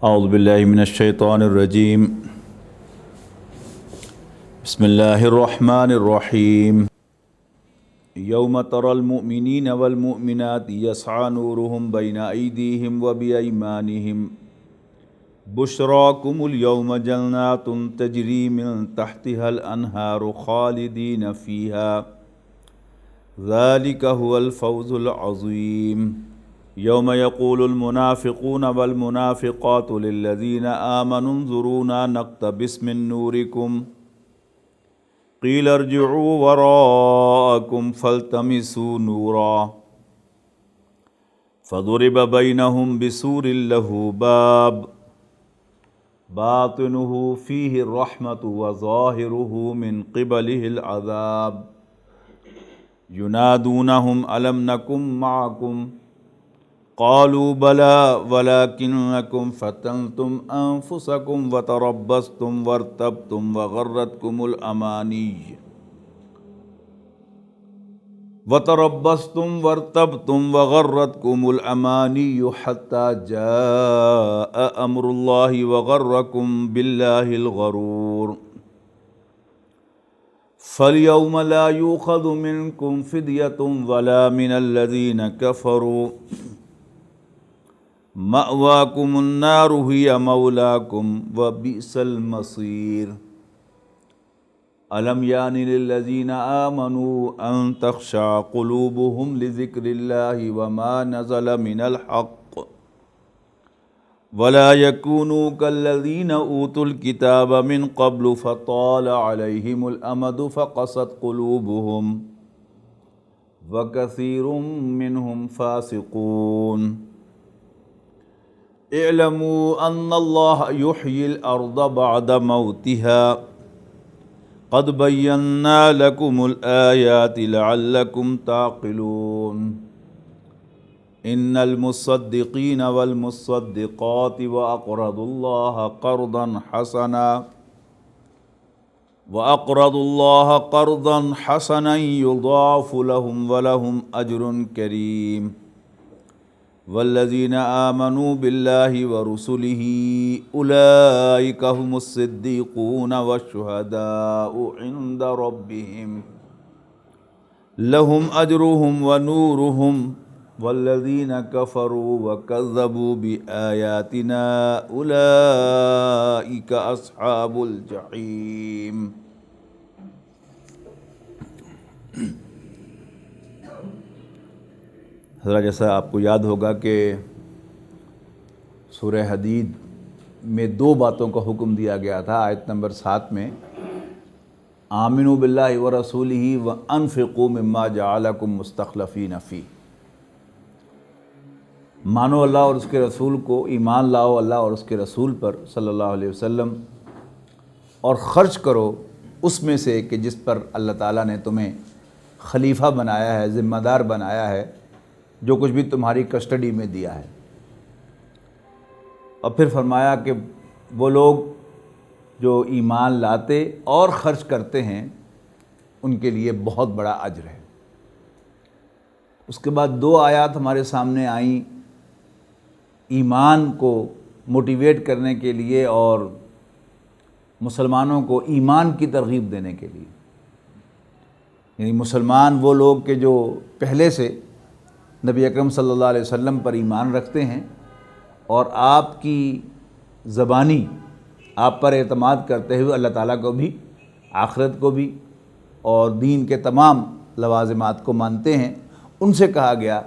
اعوذ باللہ من الشیطان الرجیم بسم اللہ الرحمن الرحیم یوم تری المؤمنین والمؤمنات یسعی نورہم بین ایدیہم وبایمانہم بشراکم اليوم جنات تجری من تحتها الانہار خالدین فیہا ذلک هو الفوز العظیم یوم یقول المنافقون والمنافقات للذین آمنوا انظرونا نقتبس من نورکم قیل ارجعوا وراءکم فالتمسوا نورا فضرب بینہم بسور لہ باب باطنہ فیہ الرحمۃ وظاہرہ من قبلہ العذاب ینادونہم الم نکن معکم قالوا بلى ولكنكم فتنتم أنفسكم وتربصتم وارتبتم وغرتكم الأماني حتى جاء أمر الله وغركم بالله الغرور فاليوم لا يؤخذ منكم فدية ولا من الذين كفروا مأواکم النار ہی مولاکم وبئس المصیر الم یان للذین آمنوا ان تخشع قلوبهم لذکر اللہ وما نزل من الحق ولا يكونوا كالذين اوتوا الكتاب من قبل فطال عليهم الامد فقست قلوبهم وكثير منهم فاسقون اعلموا ان اللہ یحیی الارض بعد موتها قد بینا لکم الآیات لعلکم تعقلون ان المصدقین والمصدقات واقرضوا اللہ قرضا حسنا یضاعف لهم ولهم اجر کریم والذین آمنوا باللہ ورسلہ اولئک هم الصدیقون والشہداء عند ربہم لهم اجرهم ونورهم والذین کفروا وکذبوا بآیاتنا اولئک اصحاب الجحیم۔ حضرت جیسا آپ کو یاد ہوگا کہ سورہ حدید میں دو باتوں کا حکم دیا گیا تھا۔ آیت نمبر 7 میں آمنوا باللہ ورسولہ وانفقوا مما جعلکم مستخلفین فیہ، مانو اللہ اور اس کے رسول کو، ایمان لاؤ اللہ اور اس کے رسول پر صلی اللہ علیہ وسلم، اور خرچ کرو اس میں سے کہ جس پر اللہ تعالیٰ نے تمہیں خلیفہ بنایا ہے، ذمہ دار بنایا ہے، جو کچھ بھی تمہاری کسٹڈی میں دیا ہے۔ اور پھر فرمایا کہ وہ لوگ جو ایمان لاتے اور خرچ کرتے ہیں ان کے لیے بہت بڑا اجر ہے۔ اس کے بعد دو آیات ہمارے سامنے آئیں ایمان کو موٹیویٹ کرنے کے لیے اور مسلمانوں کو ایمان کی ترغیب دینے کے لیے، یعنی مسلمان وہ لوگ کہ جو پہلے سے نبی اکرم صلی اللہ علیہ وسلم پر ایمان رکھتے ہیں اور آپ کی زبانی آپ پر اعتماد کرتے ہوئے اللہ تعالیٰ کو بھی، آخرت کو بھی اور دین کے تمام لوازمات کو مانتے ہیں، ان سے کہا گیا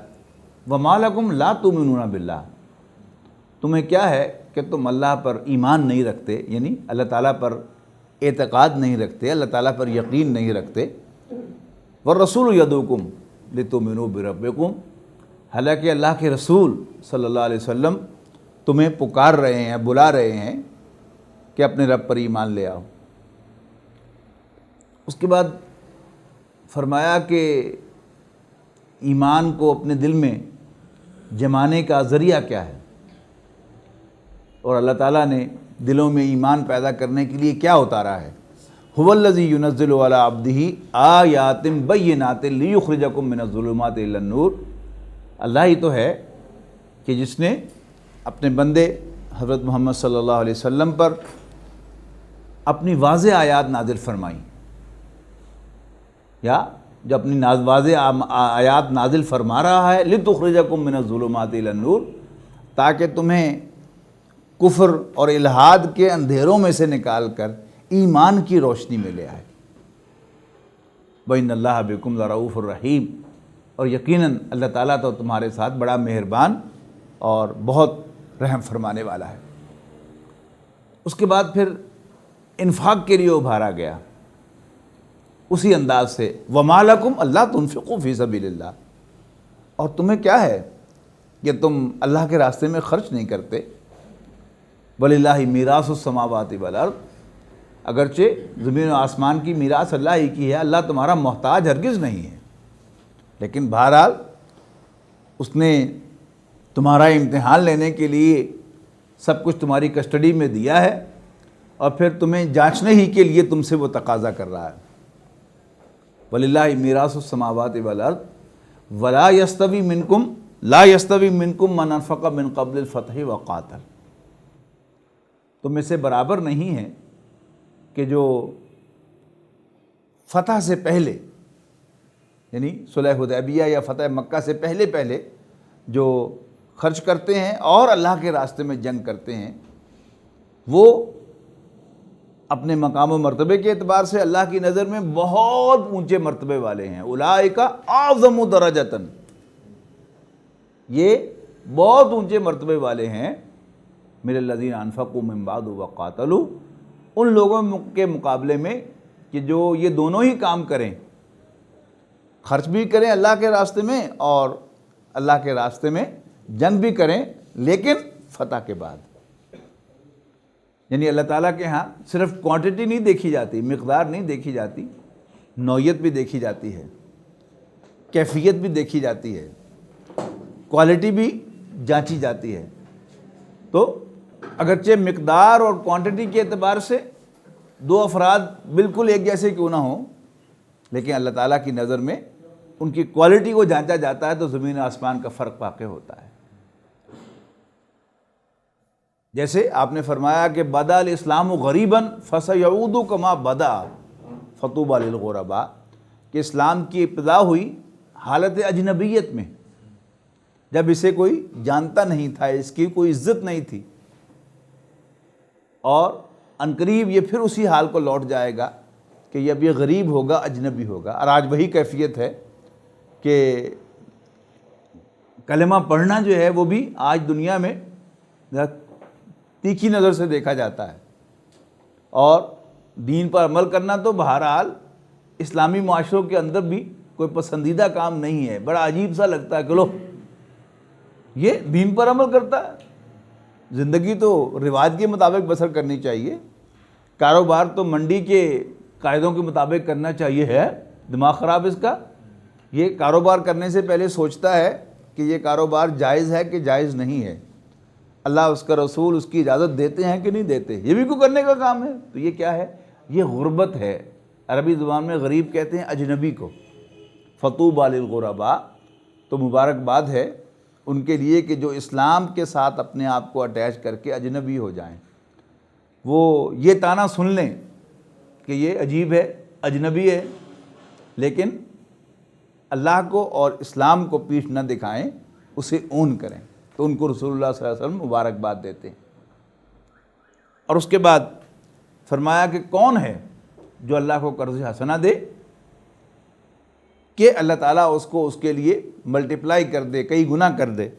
وَمَا لَكُمْ لَا تُؤْمِنُونَ بِاللَّهِ، تمہیں کیا ہے کہ تم اللہ پر ایمان نہیں رکھتے، یعنی اللہ تعالیٰ پر اعتقاد نہیں رکھتے، اللہ تعالیٰ پر یقین نہیں رکھتے۔ وَالرَّسُولُ يَدْعُوكُمْ لِتُؤْمِنُوا بِرَبِّكُمْ، حالانکہ اللہ کے رسول صلی اللہ علیہ وسلم تمہیں پکار رہے ہیں، بلا رہے ہیں کہ اپنے رب پر ایمان لے آؤ۔ اس کے بعد فرمایا کہ ایمان کو اپنے دل میں جمانے کا ذریعہ کیا ہے، اور اللہ تعالیٰ نے دلوں میں ایمان پیدا کرنے کے لیے کیا اتارا ہے۔ هو الذی ينزل علی عبدہ آیات بینات لیخرجکم من الظلمات الی النور، اللہ ہی تو ہے کہ جس نے اپنے بندے حضرت محمد صلی اللہ علیہ وسلم پر اپنی واضح آیات نازل فرمائیں، یا جو اپنی واضح آیات نازل فرما رہا ہے لِتُخْرِجَكُم مِّنَ الظُّلُمَاتِ إِلَى النُّورِ، تاکہ تمہیں کفر اور الحاد کے اندھیروں میں سے نکال کر ایمان کی روشنی میں لے آئے۔ وَإِنَّ اللَّهَ بِكُمْ لَرَءُوفٌ رَحِيمٌ، اور یقیناً اللہ تعالیٰ تو تمہارے ساتھ بڑا مہربان اور بہت رحم فرمانے والا ہے۔ اس کے بعد پھر انفاق کے لیے ابھارا گیا اسی انداز سے، وَمَا لَكُمْ أَلَّا تُنْفِقُوا فِي سَبِيلِ اللَّهِ، اور تمہیں کیا ہے کہ تم اللہ کے راستے میں خرچ نہیں کرتے۔ وَلِلَّهِ مِيرَاثُ السَّمَاوَاتِ وَالْأَرْضِ، اگرچہ زمین و آسمان کی میراث اللہ ہی کی ہے، اللہ تمہارا محتاج ہرگز نہیں ہے، لیکن بہرحال اس نے تمہارا امتحان لینے کے لیے سب کچھ تمہاری کسٹڈی میں دیا ہے، اور پھر تمہیں جانچنے ہی کے لیے تم سے وہ تقاضا کر رہا ہے۔ وَلِلَّهِ مِيرَاثُ السَّمَاوَاتِ وَالْأَرْضِ وَلَا يَسْتَوِي مِنْكُمْ لَا يَسْتَوِي مِنْكُمْ مَنْ أَنْفَقَ مِنْ قَبْلِ الْفَتْحِ وَقَاتَلَ، تم میں سے برابر نہیں ہے کہ جو فتح سے پہلے، یعنی صلح حدیبیہ یا فتح مکہ سے پہلے جو خرچ کرتے ہیں اور اللہ کے راستے میں جنگ کرتے ہیں، وہ اپنے مقام و مرتبے کے اعتبار سے اللہ کی نظر میں بہت اونچے مرتبے والے ہیں۔ اولئک اعظم درجۃ، یہ بہت اونچے مرتبے والے ہیں من الذین انفقوا من بعد وقاتلوا، ان لوگوں کے مقابلے میں کہ جو یہ دونوں ہی کام کریں، خرچ بھی کریں اللہ کے راستے میں اور اللہ کے راستے میں جنگ بھی کریں، لیکن فتح کے بعد۔ یعنی اللہ تعالیٰ کے ہاں صرف کوانٹٹی نہیں دیکھی جاتی، مقدار نہیں دیکھی جاتی، نوعیت بھی دیکھی جاتی ہے، کیفیت بھی دیکھی جاتی ہے، کوالٹی بھی جانچی جاتی ہے۔ تو اگرچہ مقدار اور کوانٹٹی کے اعتبار سے دو افراد بالکل ایک جیسے کیوں نہ ہوں، لیکن اللہ تعالیٰ کی نظر میں ان کی کوالٹی کو جانچا جاتا ہے تو زمین و آسمان کا فرق واقع ہوتا ہے۔ جیسے آپ نے فرمایا کہ بدا الاسلام غریباً فسیعود کما بدا فطوبی للغرباء، کہ اسلام کی ابتدا ہوئی حالت اجنبیت میں، جب اسے کوئی جانتا نہیں تھا، اس کی کوئی عزت نہیں تھی، اور عنقریب یہ پھر اسی حال کو لوٹ جائے گا کہ اب یہ غریب ہوگا، اجنبی ہوگا۔ اور آج وہی کیفیت ہے کہ کلمہ پڑھنا جو ہے وہ بھی آج دنیا میں تیکھی نظر سے دیکھا جاتا ہے، اور دین پر عمل کرنا تو بہرحال اسلامی معاشروں کے اندر بھی کوئی پسندیدہ کام نہیں ہے۔ بڑا عجیب سا لگتا ہے کہ لو یہ دین پر عمل کرتا ہے، زندگی تو رواج کے مطابق بسر کرنی چاہیے، کاروبار تو منڈی کے قاعدوں کے مطابق کرنا چاہیے۔ ہے دماغ خراب اس کا؟ یہ کاروبار کرنے سے پہلے سوچتا ہے کہ یہ کاروبار جائز ہے کہ جائز نہیں ہے، اللہ اس کا رسول اس کی اجازت دیتے ہیں کہ نہیں دیتے، یہ بھی کوئی کرنے کا کام ہے۔ تو یہ کیا ہے؟ یہ غربت ہے۔ عربی زبان میں غریب کہتے ہیں اجنبی کو، فطوبی للغرباء، تو مبارکباد ہے ان کے لیے کہ جو اسلام کے ساتھ اپنے آپ کو اٹیچ کر کے اجنبی ہو جائیں، وہ یہ طعنہ سن لیں کہ یہ عجیب ہے، اجنبی ہے، لیکن اللہ کو اور اسلام کو پیٹھ نہ دکھائیں، اسے اون کریں، تو ان کو رسول اللہ صلی اللہ علیہ وسلم مبارکباد دیتے ہیں۔ اور اس کے بعد فرمایا کہ کون ہے جو اللہ کو قرض حسنہ دے کہ اللہ تعالیٰ اس کو اس کے لیے ملٹیپلائی کر دے، کئی گنا کر دے،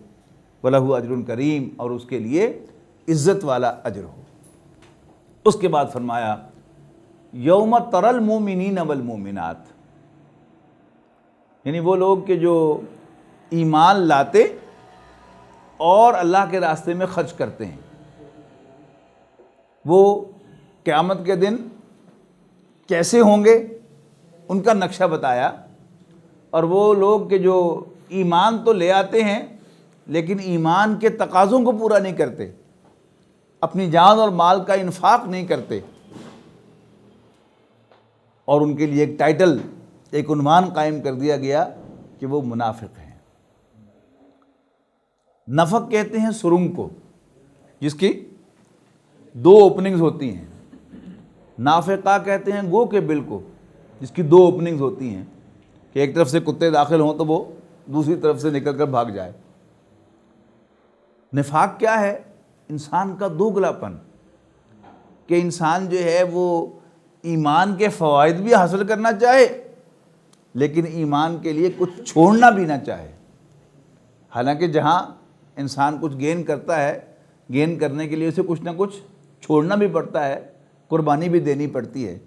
وَلَهُ أَجْرٌ کریم، اور اس کے لیے عزت والا اجر ہو۔ اس کے بعد فرمایا یوم تری المؤمنین والمؤمنات، یعنی وہ لوگ کہ جو ایمان لاتے اور اللہ کے راستے میں خرچ کرتے ہیں، وہ قیامت کے دن کیسے ہوں گے ان کا نقشہ بتایا۔ اور وہ لوگ کہ جو ایمان تو لے آتے ہیں لیکن ایمان کے تقاضوں کو پورا نہیں کرتے، اپنی جان اور مال کا انفاق نہیں کرتے، اور ان کے لیے ایک ٹائٹل، ایک عنوان قائم کر دیا گیا کہ وہ منافق ہیں۔ نفق کہتے ہیں سرنگ کو، جس کی دو اوپننگز ہوتی ہیں. نافقہ کہتے ہیں گو کے بل کو جس کی دو اوپننگز ہوتی ہیں کہ ایک طرف سے کتے داخل ہوں تو وہ دوسری طرف سے نکل کر بھاگ جائے. نفاق کیا ہے؟ انسان کا دوگلاپن، کہ انسان جو ہے وہ ایمان کے فوائد بھی حاصل کرنا چاہے لیکن ایمان کے لیے کچھ چھوڑنا بھی نہ چاہے. حالانکہ جہاں انسان کچھ گین کرتا ہے، گین کرنے کے لیے اسے کچھ نہ کچھ چھوڑنا بھی پڑتا ہے، قربانی بھی دینی پڑتی ہے.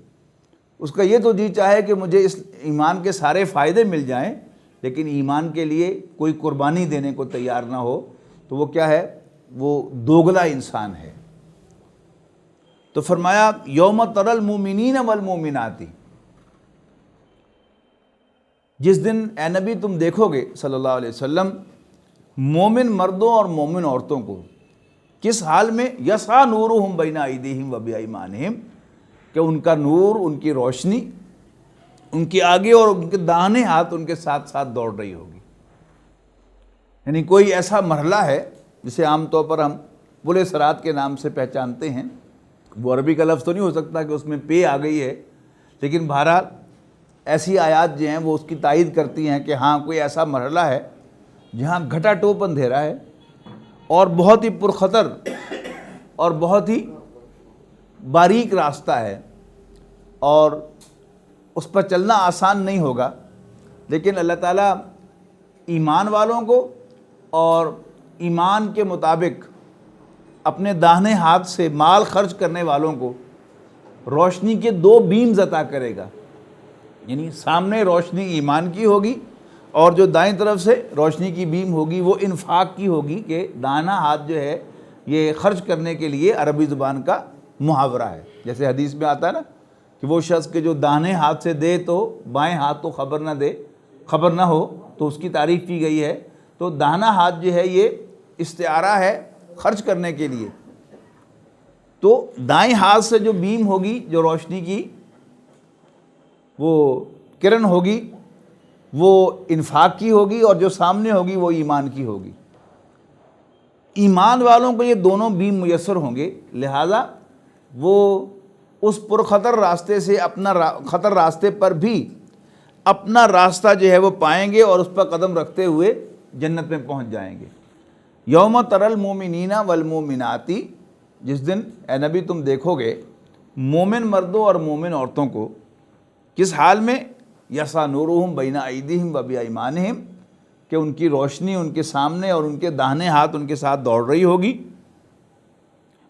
اس کا یہ تو جی چاہے کہ مجھے اس ایمان کے سارے فائدے مل جائیں لیکن ایمان کے لیے کوئی قربانی دینے کو تیار نہ ہو تو وہ کیا ہے؟ وہ دوگلا انسان ہے. تو فرمایا یوم تری المؤمنین والمؤمنات، جس دن اے نبی تم دیکھو گے صلی اللہ علیہ وسلم مومن مردوں اور مومن عورتوں کو کس حال میں؟ یسعی نورہم بین ایدیہم و بایمانہم، کہ ان کا نور، ان کی روشنی ان کے آگے اور ان کے داہنے ہاتھ ان کے ساتھ ساتھ دوڑ رہی ہوگی. یعنی کوئی ایسا مرحلہ ہے جسے عام طور پر ہم پل صراط کے نام سے پہچانتے ہیں. وہ عربی کا لفظ تو نہیں ہو سکتا کہ اس میں پے آ گئی ہے، لیکن بہرحال ایسی آیات جو ہیں وہ اس کی تائید کرتی ہیں کہ ہاں کوئی ایسا مرحلہ ہے جہاں گھٹا ٹوپ اندھیرا ہے اور بہت ہی پرخطر اور بہت ہی باریک راستہ ہے اور اس پر چلنا آسان نہیں ہوگا. لیکن اللہ تعالیٰ ایمان والوں کو اور ایمان کے مطابق اپنے داہنے ہاتھ سے مال خرچ کرنے والوں کو روشنی کے دو بیمز عطا کرے گا. یعنی سامنے روشنی ایمان کی ہوگی اور جو دائیں طرف سے روشنی کی بیم ہوگی وہ انفاق کی ہوگی، کہ داہنا ہاتھ جو ہے یہ خرچ کرنے کے لیے عربی زبان کا محاورہ ہے. جیسے حدیث میں آتا ہے نا کہ وہ شخص کہ جو داہنے ہاتھ سے دے تو بائیں ہاتھ تو خبر نہ ہو، تو اس کی تعریف کی گئی ہے. تو داہنا ہاتھ جو ہے یہ استعارہ ہے خرچ کرنے کے لیے. تو دائیں ہاتھ سے جو بیم ہوگی، جو روشنی کی وہ کرن ہوگی، وہ انفاق کی ہوگی، اور جو سامنے ہوگی وہ ایمان کی ہوگی. ایمان والوں کو یہ دونوں بیم میسر ہوں گے، لہذا وہ اس پرخطر راستے سے خطر راستے پر بھی اپنا راستہ جو ہے وہ پائیں گے اور اس پر قدم رکھتے ہوئے جنت میں پہنچ جائیں گے. یوم تری المؤمنین والمؤمنات، جس دن اے نبی تم دیکھو گے مومن مردوں اور مومن عورتوں کو کس حال میں؟ یسعی نورہم بین ایدیہم و بایمانہم، کہ ان کی روشنی ان کے سامنے اور ان کے داہنے ہاتھ ان کے ساتھ دوڑ رہی ہوگی.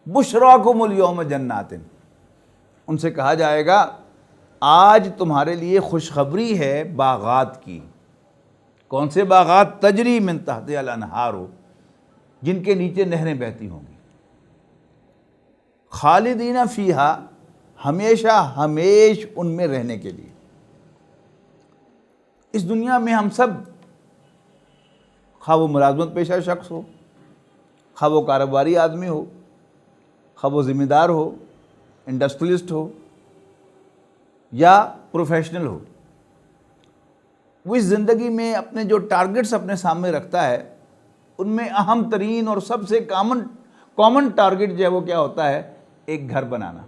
بشراکم الیوم جنات، ان سے کہا جائے گا آج تمہارے لیے خوشخبری ہے باغات کی. کون سے باغات؟ تجری من تحتہا الانہار، جن کے نیچے نہریں بہتی ہوں گی. خالدین فیہا، ہمیشہ ہمیش ان میں رہنے کے لیے. اس دنیا میں ہم سب، خواہ وہ ملازمت پیشہ شخص ہو، خواہ وہ کاروباری آدمی ہو، خواہ وہ ذمہ دار ہو، انڈسٹریلسٹ ہو یا پروفیشنل ہو، وہ اس زندگی میں اپنے جو ٹارگٹس اپنے سامنے رکھتا ہے ان میں اہم ترین اور سب سے کامن ٹارگٹ جو ہے وہ کیا ہوتا ہے؟ ایک گھر بنانا.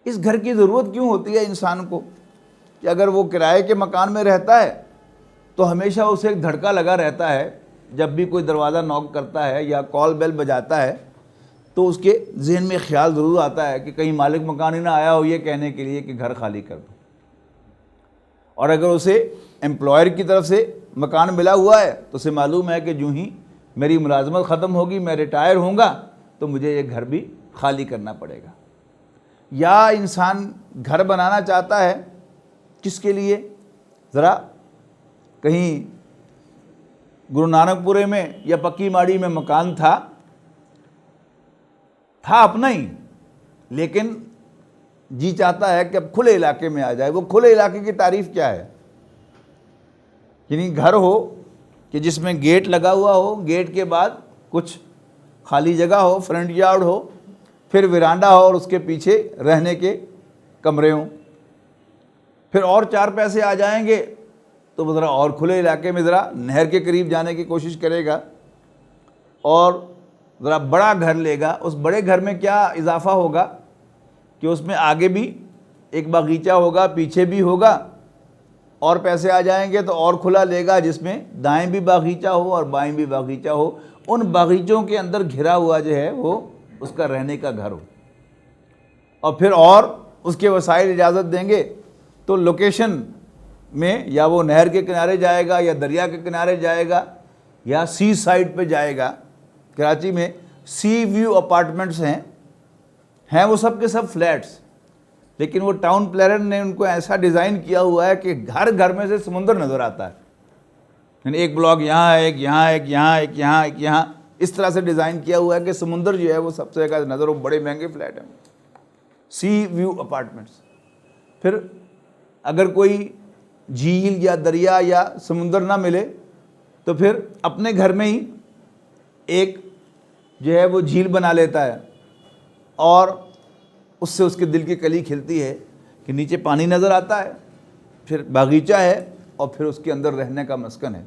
اس گھر کی ضرورت کیوں ہوتی ہے انسان کو؟ کہ اگر وہ کرائے کے مکان میں رہتا ہے تو ہمیشہ اسے ایک دھڑکا لگا رہتا ہے، جب بھی کوئی دروازہ نوک کرتا ہے یا کال بیل بجاتا ہے تو اس کے ذہن میں خیال ضرور آتا ہے کہ کہیں مالک مکان ہی نہ آیا ہو یہ کہنے کے لیے کہ گھر خالی کر دو. اور اگر اسے امپلائر کی طرف سے مکان ملا ہوا ہے تو اسے معلوم ہے کہ جو ہی میری ملازمت ختم ہوگی، میں ریٹائر ہوں گا، تو مجھے یہ گھر بھی خالی کرنا پڑے گا. یا انسان گھر بنانا چاہتا ہے، کس کے لیے؟ ذرا کہیں گرو نانک پورے میں یا پکی ماڑی میں مکان تھا اپنا ہی، لیکن جی چاہتا ہے کہ اب کھلے علاقے میں آ جائے. وہ کھلے علاقے کی تعریف کیا ہے؟ یعنی گھر ہو کہ جس میں گیٹ لگا ہوا ہو، گیٹ کے بعد کچھ خالی جگہ ہو، فرنٹ یارڈ ہو، پھر ویرانڈا ہو اور اس کے پیچھے رہنے کے کمرے ہوں. پھر اور چار پیسے آ جائیں گے تو وہ ذرا اور کھلے علاقے میں ذرا نہر کے قریب جانے کی کوشش کرے گا. اور ذرا بڑا گھر لے گا، اس بڑے گھر میں کیا اضافہ ہوگا کہ اس میں آگے بھی ایک باغیچہ ہوگا، پیچھے بھی ہوگا، اور پیسے آ جائیں گے تو اور کھلا لے گا جس میں دائیں بھی باغیچہ ہو اور بائیں بھی باغیچہ ہو، ان باغیچوں کے اندر گھرا ہوا جو ہے وہ اس کا رہنے کا گھر ہو، اور پھر اور اس کے وسائل اجازت دیں گے تو لوکیشن میں یا وہ نہر کے کنارے جائے گا یا دریا کے کنارے جائے گا یا سی سائڈ پہ جائے گا۔ کراچی میں سی ویو اپارٹمنٹس ہیں وہ سب کے سب فلیٹس، لیکن وہ ٹاؤن پلانر نے ان کو ایسا ڈیزائن کیا ہوا ہے کہ ہر گھر میں سے سمندر نظر آتا ہے، یعنی ایک بلاک یہاں ہے، ایک یہاں، ایک یہاں، ایک یہاں، ایک یہاں، اس طرح سے ڈیزائن کیا ہوا ہے کہ سمندر جو ہے وہ سب سے زیادہ نظر ہو۔ بڑے مہنگے فلیٹ ہیں، سی ویو اپارٹمنٹس۔ پھر اگر کوئی جھیل یا دریا یا سمندر نہ ملے تو پھر اپنے گھر میں ہی ایک جو ہے وہ جھیل بنا لیتا ہے، اور اس سے اس کے دل کی کلی کھلتی ہے کہ نیچے پانی نظر آتا ہے، پھر باغیچہ ہے، اور پھر اس کے اندر رہنے کا مسکن ہے۔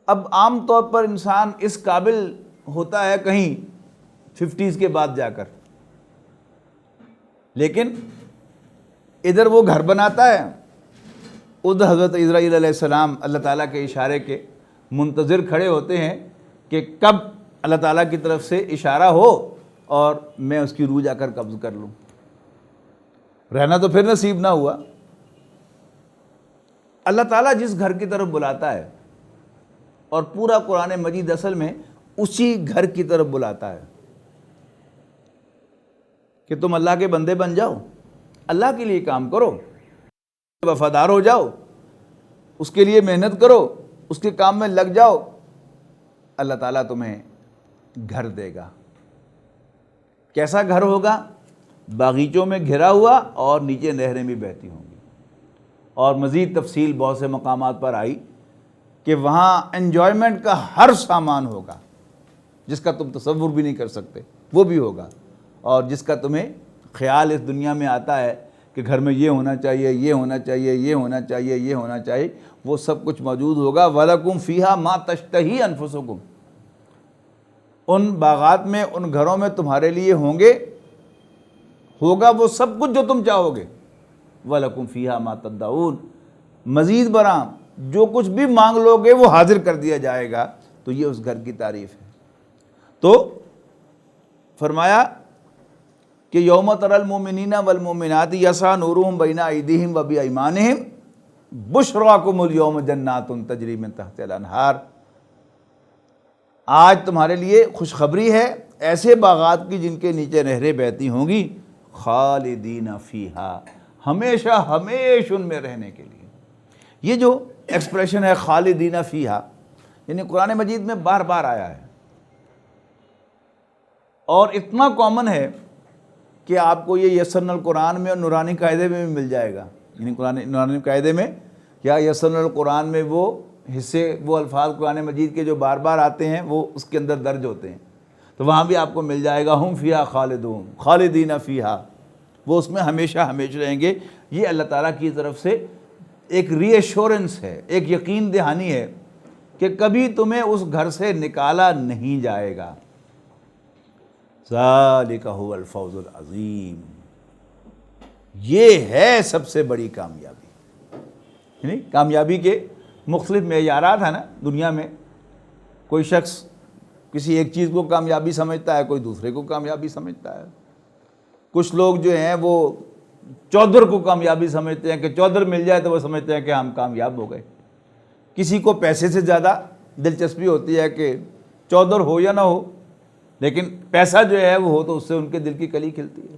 اب عام طور پر انسان اس قابل ہوتا ہے کہیں 50s کے بعد جا کر، لیکن ادھر وہ گھر بناتا ہے، ادھر حضرت اسرائیل علیہ السلام اللہ تعالیٰ کے اشارے کے منتظر کھڑے ہوتے ہیں کہ کب اللہ تعالیٰ کی طرف سے اشارہ ہو اور میں اس کی روح جا کر قبض کر لوں۔ رہنا تو پھر نصیب نہ ہوا۔ اللہ تعالیٰ جس گھر کی طرف بلاتا ہے، اور پورا قرآن مجید اصل میں اسی گھر کی طرف بلاتا ہے کہ تم اللہ کے بندے بن جاؤ، اللہ کے لیے کام کرو، وفادار ہو جاؤ، اس کے لیے محنت کرو، اس کے کام میں لگ جاؤ، اللہ تعالیٰ تمہیں گھر دے گا۔ کیسا گھر ہوگا؟ باغیچوں میں گھرا ہوا اور نیچے نہریں بھی بہتی ہوں گی، اور مزید تفصیل بہت سے مقامات پر آئی کہ وہاں انجوائمنٹ کا ہر سامان ہوگا جس کا تم تصور بھی نہیں کر سکتے، وہ بھی ہوگا، اور جس کا تمہیں خیال اس دنیا میں آتا ہے کہ گھر میں یہ ہونا چاہیے، یہ ہونا چاہیے، یہ ہونا چاہیے، یہ ہونا چاہیے، وہ سب کچھ موجود ہوگا۔ وَلَكُمْ فِيهَا مَا تَشْتَهِي أَنفُسُكُمْ، ان باغات میں، ان گھروں میں تمہارے لیے ہوگا وہ سب کچھ جو تم چاہو گے۔ وَلَكُمْ فِيهَا مَا تَدَّعُونَ، مزید برآں جو کچھ بھی مانگ لو گے وہ حاضر کر دیا جائے گا۔ تو یہ اس گھر کی تعریف ہے۔ تو فرمایا کہ یوم تری المؤمنین والمؤمنات یسعی نورہم بین ایدیہم وبایمانہم بشراکم اليوم جنات تجری من تحتہا الانہار، آج تمہارے لیے خوشخبری ہے ایسے باغات کی جن کے نیچے نہریں بہتی ہوں گی، خالدین فیہا، ہمیشہ ہمیشہ ان میں رہنے کے لیے۔ یہ جو ایکسپریشن ہے خالدین فیہا، یعنی قرآن مجید میں بار بار آیا ہے، اور اتنا کامن ہے کہ آپ کو یہ یسرنا القرآن میں اور نورانی قاعدے میں بھی مل جائے گا۔ یعنی نورانی قاعدے میں یا یسرنا القرآن میں وہ حصے، وہ الفاظ قرآن مجید کے جو بار بار آتے ہیں وہ اس کے اندر درج ہوتے ہیں، تو وہاں بھی آپ کو مل جائے گا ہم فیہا خالدون، خالدین فیہا، وہ اس میں ہمیشہ ہمیشہ رہیں گے۔ یہ اللہ تعالیٰ کی طرف سے ایک ری ایشورنس ہے، ایک یقین دہانی ہے کہ کبھی تمہیں اس گھر سے نکالا نہیں جائے گا۔ ذالک ھو الفوز العظیم، یہ ہے سب سے بڑی کامیابی۔ یعنی کامیابی کے مختلف معیارات ہیں نا دنیا میں، کوئی شخص کسی ایک چیز کو کامیابی سمجھتا ہے، کوئی دوسرے کو کامیابی سمجھتا ہے۔ کچھ لوگ جو ہیں وہ چودر کو کامیابی سمجھتے ہیں کہ چودر مل جائے تو وہ سمجھتے ہیں کہ ہم کامیاب ہو گئے۔ کسی کو پیسے سے زیادہ دلچسپی ہوتی ہے کہ چودر ہو یا نہ ہو، لیکن پیسہ جو ہے وہ ہو تو اس سے ان کے دل کی کلی کھلتی ہے۔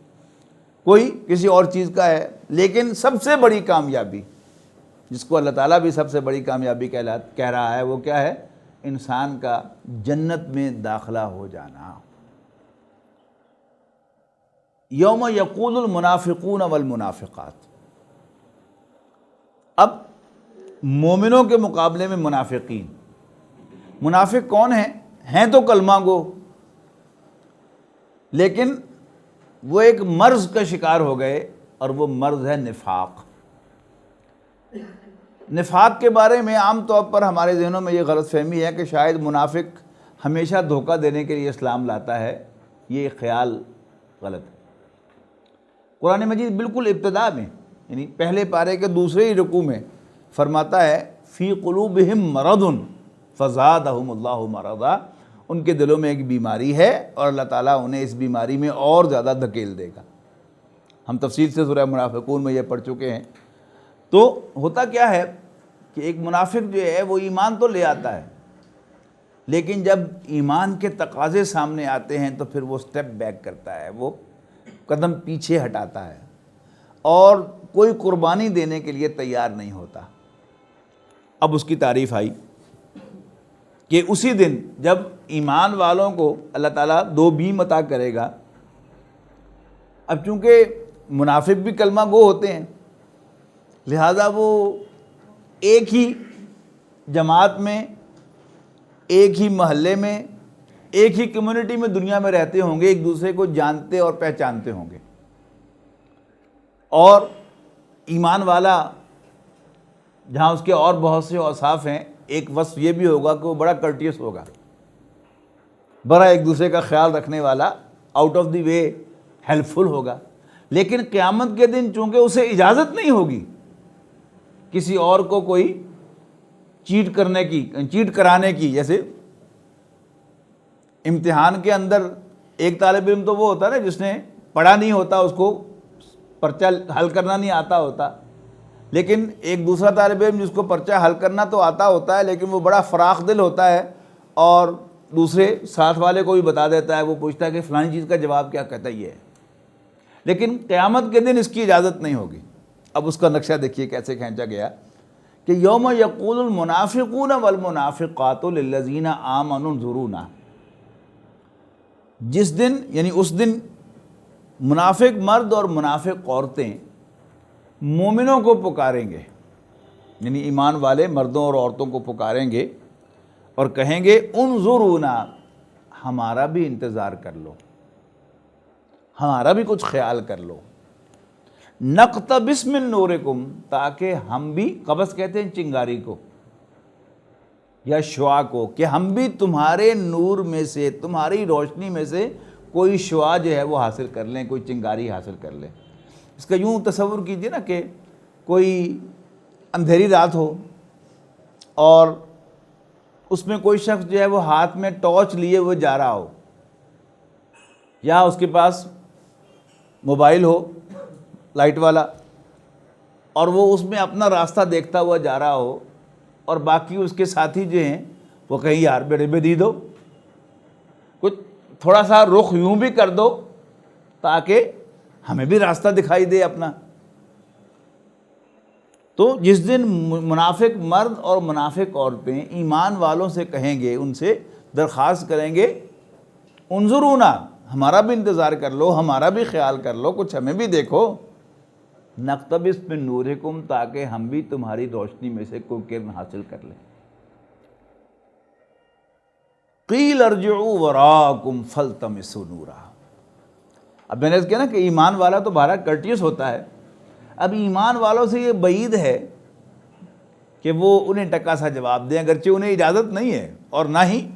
کوئی کسی اور چیز کا ہے، لیکن سب سے بڑی کامیابی جس کو اللہ تعالیٰ بھی سب سے بڑی کامیابی کہہ رہا ہے وہ کیا ہے؟ انسان کا جنت میں داخلہ ہو جانا۔ یوم یقول المنافقون والمنافقات، اب مومنوں کے مقابلے میں منافقین، منافق کون ہیں تو کلمہ گو، لیکن وہ ایک مرض کا شکار ہو گئے، اور وہ مرض ہے نفاق۔ نفاق کے بارے میں عام طور پر ہمارے ذہنوں میں یہ غلط فہمی ہے کہ شاید منافق ہمیشہ دھوکہ دینے کے لیے اسلام لاتا ہے، یہ خیال غلط ہے۔ قرآن مجید بالکل ابتدا میں، یعنی پہلے پارے کے دوسرے ہی رکوع میں فرماتا ہے فی قلوبہم مرض فزادہم اللہ مرضا، ان کے دلوں میں ایک بیماری ہے اور اللہ تعالیٰ انہیں اس بیماری میں اور زیادہ دھکیل دے گا۔ ہم تفصیل سے سورہ منافقون میں یہ پڑھ چکے ہیں۔ تو ہوتا کیا ہے کہ ایک منافق جو ہے وہ ایمان تو لے آتا ہے، لیکن جب ایمان کے تقاضے سامنے آتے ہیں تو پھر وہ سٹیپ بیک کرتا ہے، وہ قدم پیچھے ہٹاتا ہے اور کوئی قربانی دینے کے لیے تیار نہیں ہوتا۔ اب اس کی تعریف آئی کہ اسی دن جب ایمان والوں کو اللہ تعالیٰ دو بیم عطا کرے گا۔ اب چونکہ منافق بھی کلمہ گو ہوتے ہیں، لہذا وہ ایک ہی جماعت میں، ایک ہی محلے میں، ایک ہی کمیونٹی میں دنیا میں رہتے ہوں گے، ایک دوسرے کو جانتے اور پہچانتے ہوں گے۔ اور ایمان والا جہاں اس کے اور بہت سے اوصاف ہیں، ایک وصف یہ بھی ہوگا کہ وہ بڑا کرٹیس ہوگا، بڑا ایک دوسرے کا خیال رکھنے والا، out of the way helpful ہوگا۔ لیکن قیامت کے دن چونکہ اسے اجازت نہیں ہوگی کسی اور کو کوئی چیٹ کرانے کی، جیسے امتحان کے اندر ایک طالب علم تو وہ ہوتا ہے نا جس نے پڑھا نہیں ہوتا، اس کو پرچہ حل کرنا نہیں آتا ہوتا، لیکن ایک دوسرا طالب علم جس کو پرچہ حل کرنا تو آتا ہوتا ہے لیکن وہ بڑا فراخ دل ہوتا ہے اور دوسرے ساتھ والے کو بھی بتا دیتا ہے، وہ پوچھتا ہے کہ فلانی چیز کا جواب کیا کہتا ہے یہ ہے۔ لیکن قیامت کے دن اس کی اجازت نہیں ہوگی۔ اب اس کا نقشہ دیکھیے کیسے کھینچا گیا کہ یوم یقول المنافقون والمنافقات للذین آمنوا انظرونا، جس دن یعنی اس دن منافق مرد اور منافق عورتیں مومنوں کو پکاریں گے، یعنی ایمان والے مردوں اور عورتوں کو پکاریں گے اور کہیں گے انظرونا، ہمارا بھی انتظار کر لو، ہمارا بھی کچھ خیال کر لو، نقتبس من نورکم، تاکہ ہم بھی، قبس کہتے ہیں چنگاری کو یا شعاع کو، کہ ہم بھی تمہارے نور میں سے، تمہاری روشنی میں سے کوئی شعاع جو ہے وہ حاصل کر لیں، کوئی چنگاری حاصل کر لیں۔ اس کا یوں تصور کیجئے نا کہ کوئی اندھیری رات ہو اور اس میں کوئی شخص جو ہے وہ ہاتھ میں ٹارچ لیے ہوئے جا رہا ہو، یا اس کے پاس موبائل ہو لائٹ والا اور وہ اس میں اپنا راستہ دیکھتا ہوا جا رہا ہو، اور باقی اس کے ساتھی جو ہیں وہ کہیں یار بیٹے بے دی دو، کچھ تھوڑا سا رخ یوں بھی کر دو تاکہ ہمیں بھی راستہ دکھائی دے اپنا۔ تو جس دن منافق مرد اور منافق عورتیں ایمان والوں سے کہیں گے، ان سے درخواست کریں گے انظرونا، ہمارا بھی انتظار کر لو، ہمارا بھی خیال کر لو، کچھ ہمیں بھی دیکھو، نقتبس من نورکم، تاکہ ہم بھی تمہاری روشنی میں سے کوئی کرن حاصل کر لیں۔ قیل ارجعوا وراءکم فالتمسوا نورا۔ اب میں نے کہا نا کہ ایمان والا تو بہرحال کرٹیس ہوتا ہے، اب ایمان والوں سے یہ بعید ہے کہ وہ انہیں ٹکا سا جواب دیں، اگرچہ انہیں اجازت نہیں ہے اور نہ ہی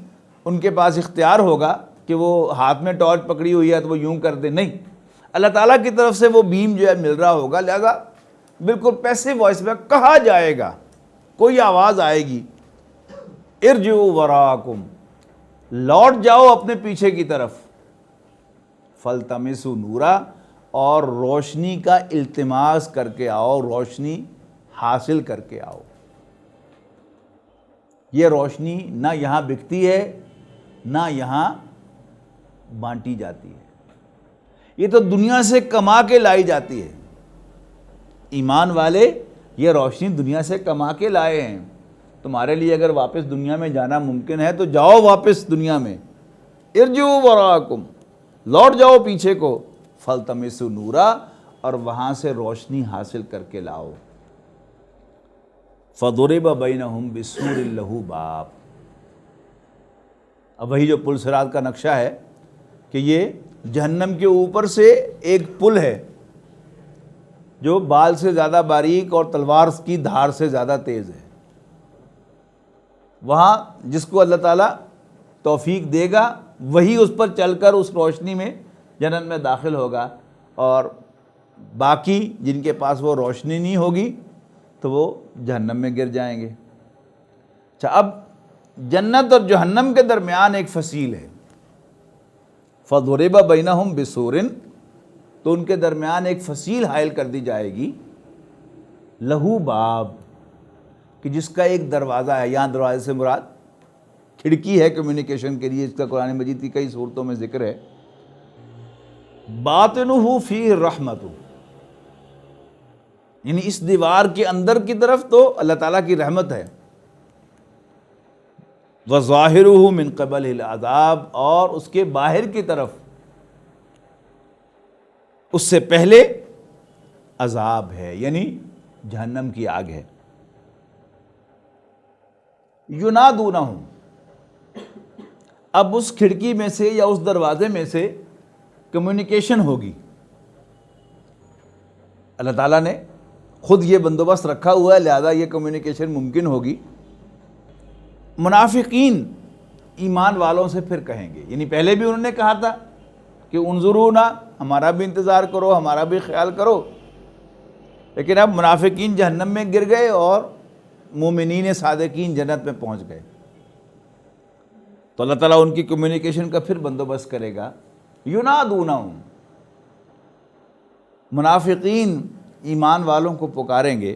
ان کے پاس اختیار ہوگا کہ وہ ہاتھ میں ٹارچ پکڑی ہوئی ہے تو وہ یوں کر دیں، نہیں، اللہ تعالیٰ کی طرف سے وہ بیم جو ہے مل رہا ہوگا، لہذا بالکل پیسو وائس میں کہا جائے گا، کوئی آواز آئے گی، ارجعوا وراءکم، لوٹ جاؤ اپنے پیچھے کی طرف، فالتمسوا نورا، اور روشنی کا التماس کر کے آؤ، روشنی حاصل کر کے آؤ۔ یہ روشنی نہ یہاں بکتی ہے نہ یہاں بانٹی جاتی ہے، یہ تو دنیا سے کما کے لائی جاتی ہے۔ ایمان والے یہ روشنی دنیا سے کما کے لائے ہیں، تمہارے لیے اگر واپس دنیا میں جانا ممکن ہے تو جاؤ واپس دنیا میں، ارجعوا وراءکم، لوٹ جاؤ پیچھے کو، فالتمسوا نورا، اور وہاں سے روشنی حاصل کر کے لاؤ۔ فضرب بینہم بسور لہ باب، اب وہی جو پل صراط کا نقشہ ہے کہ یہ جہنم کے اوپر سے ایک پل ہے جو بال سے زیادہ باریک اور تلوار کی دھار سے زیادہ تیز ہے، وہاں جس کو اللہ تعالیٰ توفیق دے گا وہی اس پر چل کر اس روشنی میں جنت میں داخل ہوگا، اور باقی جن کے پاس وہ روشنی نہیں ہوگی تو وہ جہنم میں گر جائیں گے۔ اچھا، اب جنت اور جہنم کے درمیان ایک فصیل ہے، فَضُرِبَ بَيْنَهُمْ بِسُورٍ، تو ان کے درمیان ایک فصیل حائل کر دی جائے گی، لہو باب، کہ جس کا ایک دروازہ ہے۔ یہاں دروازے سے مراد کھڑکی ہے کمیونیکیشن کے لیے، اس کا قرآن مجید کی کئی صورتوں میں ذکر ہے۔ باطنہ فیہ الرحمۃ، یعنی اس دیوار کے اندر کی طرف تو اللہ تعالیٰ کی رحمت ہے، وظاہرہ من قبلہ العذاب، اور اس کے باہر کی طرف اس سے پہلے عذاب ہے، یعنی جہنم کی آگ ہے۔ ینادونہم، اب اس کھڑکی میں سے یا اس دروازے میں سے کمیونیکیشن ہوگی۔ اللہ تعالیٰ نے خود یہ بندوبست رکھا ہوا ہے، لہذا یہ کمیونیکیشن ممکن ہوگی۔ منافقین ایمان والوں سے پھر کہیں گے، یعنی پہلے بھی انہوں نے کہا تھا کہ انظرونا، ہمارا بھی انتظار کرو، ہمارا بھی خیال کرو، لیکن اب منافقین جہنم میں گر گئے اور مومنین صادقین جنت میں پہنچ گئے، تو اللہ تعالیٰ ان کی کمیونیکیشن کا پھر بندوبست کرے گا۔ ینادونہم، منافقین ایمان والوں کو پکاریں گے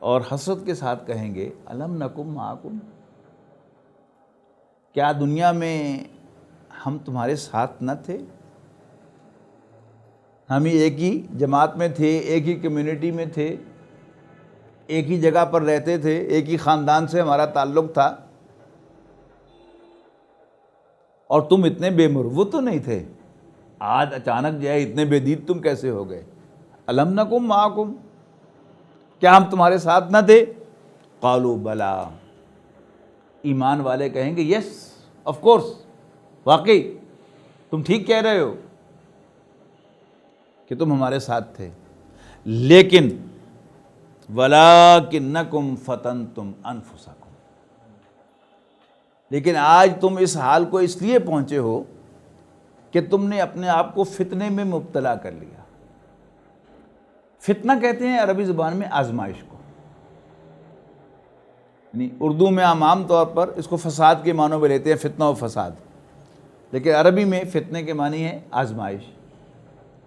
اور حسرت کے ساتھ کہیں گے، الم نکم معکم، کیا دنیا میں ہم تمہارے ساتھ نہ تھے؟ ہم ہی ایک ہی جماعت میں تھے، ایک ہی کمیونٹی میں تھے، ایک ہی جگہ پر رہتے تھے، ایک ہی خاندان سے ہمارا تعلق تھا، اور تم اتنے بے مروت تو نہیں تھے، آج اچانک جو ہے اتنے بے دید تم کیسے ہو گئے؟ الم نکم معکم، کیا ہم تمہارے ساتھ نہ تھے؟ قالوا بلا، ایمان والے کہیں گے یس آف کورس، واقعی تم ٹھیک کہہ رہے ہو کہ تم ہمارے ساتھ تھے، لیکن ولکنکم فتنتم انفسکم، لیکن آج تم اس حال کو اس لیے پہنچے ہو کہ تم نے اپنے آپ کو فتنے میں مبتلا کر لیا۔ فتنہ کہتے ہیں عربی زبان میں آزمائش کو، یعنی اردو میں عام طور پر اس کو فساد کے معنوں میں لیتے ہیں، فتنہ و فساد، لیکن عربی میں فتنے کے معنی ہے آزمائش۔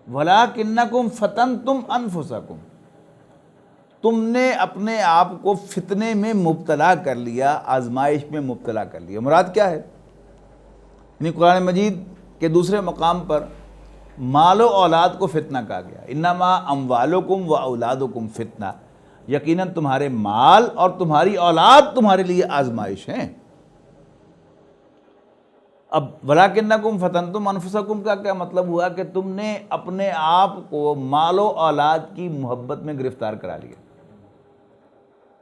وَلَٰكِنَّكُمْ فَتَنْتُمْ أَنفُسَكُمْ، تم نے اپنے آپ کو فتنے میں مبتلا کر لیا، آزمائش میں مبتلا کر لیا۔ مراد کیا ہے؟ یعنی قرآن مجید کے دوسرے مقام پر مال و اولاد کو فتنہ کہا گیا، انما اموالکم و اولادکم فتنہ، یقیناً تمہارے مال اور تمہاری اولاد تمہارے لیے آزمائش ہیں۔ اب وَلَٰكِنَّكُمْ فَتَنْتُمْ أَنفُسَكُمْ کا کیا مطلب ہوا کہ تم نے اپنے آپ کو مال و اولاد کی محبت میں گرفتار کرا لیا،